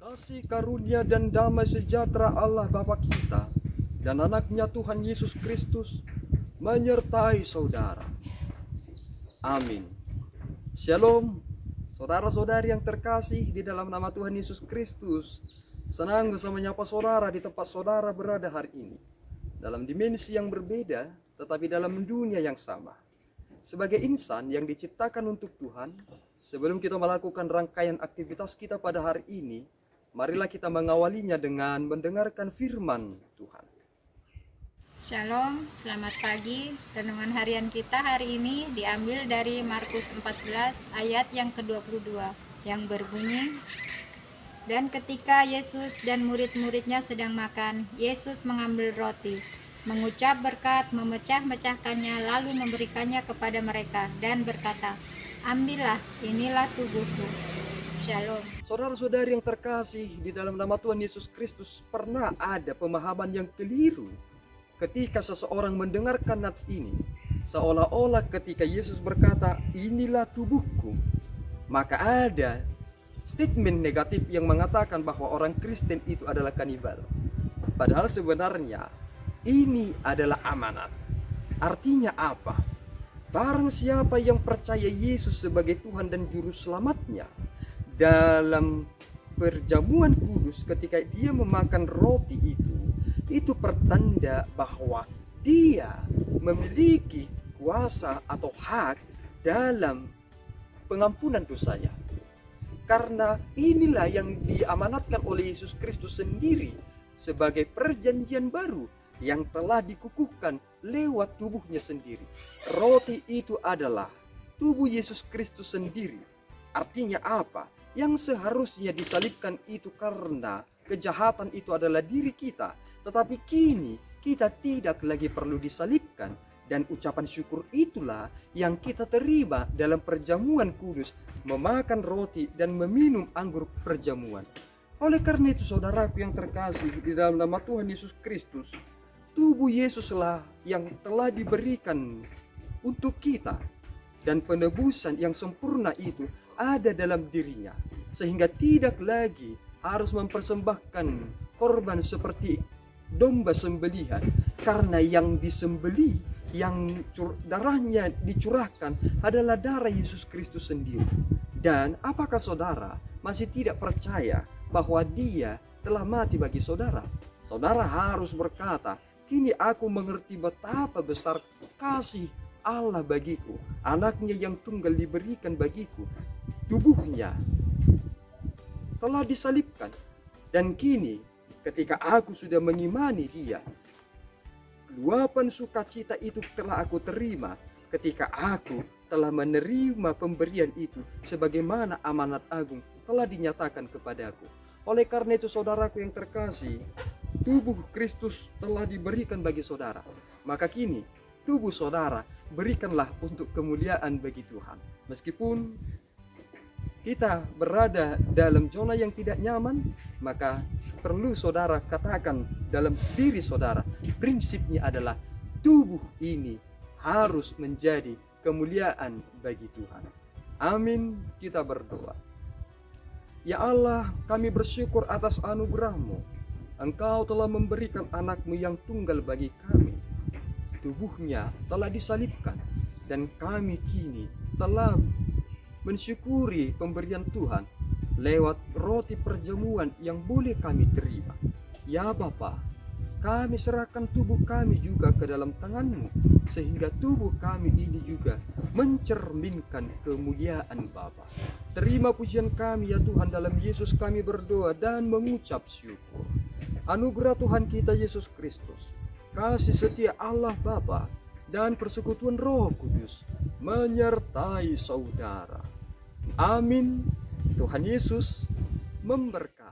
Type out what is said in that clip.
Kasih karunia dan damai sejahtera Allah Bapa kita dan anaknya Tuhan Yesus Kristus menyertai saudara. Amin. Shalom, saudara-saudari yang terkasih di dalam nama Tuhan Yesus Kristus. Senang bisa menyapa saudara di tempat saudara berada hari ini, dalam dimensi yang berbeda tetapi dalam dunia yang sama. Sebagai insan yang diciptakan untuk Tuhan, sebelum kita melakukan rangkaian aktivitas kita pada hari ini, marilah kita mengawalinya dengan mendengarkan firman Tuhan. Shalom, selamat pagi. Renungan harian kita hari ini diambil dari Markus 14 ayat yang ke-22 yang berbunyi, "Dan ketika Yesus dan murid-muridnya sedang makan, Yesus mengambil roti, mengucap berkat, memecah-mecahkannya, lalu memberikannya kepada mereka dan berkata, 'Ambillah, inilah tubuhku.'" Shalom. Saudara-saudari yang terkasih di dalam nama Tuhan Yesus Kristus, pernah ada pemahaman yang keliru ketika seseorang mendengarkan nats ini, seolah-olah ketika Yesus berkata, "Inilah tubuhku," maka ada statement negatif yang mengatakan bahwa orang Kristen itu adalah kanibal. Padahal sebenarnya ini adalah amanat. Artinya apa? Barang siapa yang percaya Yesus sebagai Tuhan dan Juru Selamatnya, dalam perjamuan kudus ketika dia memakan roti itu pertanda bahwa dia memiliki kuasa atau hak dalam pengampunan dosanya. Karena inilah yang diamanatkan oleh Yesus Kristus sendiri sebagai perjanjian baru yang telah dikukuhkan lewat tubuhnya sendiri. Roti itu adalah tubuh Yesus Kristus sendiri. Artinya apa? Yang seharusnya disalibkan itu karena kejahatan itu adalah diri kita, tetapi kini kita tidak lagi perlu disalibkan, dan ucapan syukur itulah yang kita terima dalam perjamuan kudus, memakan roti dan meminum anggur perjamuan. Oleh karena itu saudaraku yang terkasih di dalam nama Tuhan Yesus Kristus, tubuh Yesuslah yang telah diberikan untuk kita, dan penebusan yang sempurna itu ada dalam dirinya, sehingga tidak lagi harus mempersembahkan korban seperti domba sembelihan, karena yang disembelih, yang darahnya dicurahkan adalah darah Yesus Kristus sendiri. Dan apakah saudara masih tidak percaya bahwa Dia telah mati bagi saudara? Saudara harus berkata, "Kini aku mengerti betapa besar kasih Allah bagiku, anaknya yang tunggal diberikan bagiku, tubuhnya telah disalibkan, dan kini ketika aku sudah mengimani Dia, luapan sukacita itu telah aku terima ketika aku telah menerima pemberian itu sebagaimana amanat agung telah dinyatakan kepadaku." Oleh karena itu saudaraku yang terkasih, tubuh Kristus telah diberikan bagi saudara, maka kini tubuh saudara berikanlah untuk kemuliaan bagi Tuhan. Meskipun kita berada dalam zona yang tidak nyaman, maka perlu saudara katakan dalam diri saudara, prinsipnya adalah tubuh ini harus menjadi kemuliaan bagi Tuhan. Amin. Kita berdoa. Ya Allah, kami bersyukur atas anugerah-Mu. Engkau telah memberikan anak-Mu yang tunggal bagi kami. Tubuhnya telah disalibkan, dan kami kini telah mensyukuri pemberian Tuhan lewat roti perjamuan yang boleh kami terima. Ya Bapa, kami serahkan tubuh kami juga ke dalam tangan-Mu, sehingga tubuh kami ini juga mencerminkan kemuliaan Bapa. Terima pujian kami ya Tuhan, dalam Yesus kami berdoa dan mengucap syukur. Anugerah Tuhan kita Yesus Kristus, kasih setia Allah Bapa, dan persekutuan Roh Kudus menyertai saudara. Amin. Tuhan Yesus memberkati.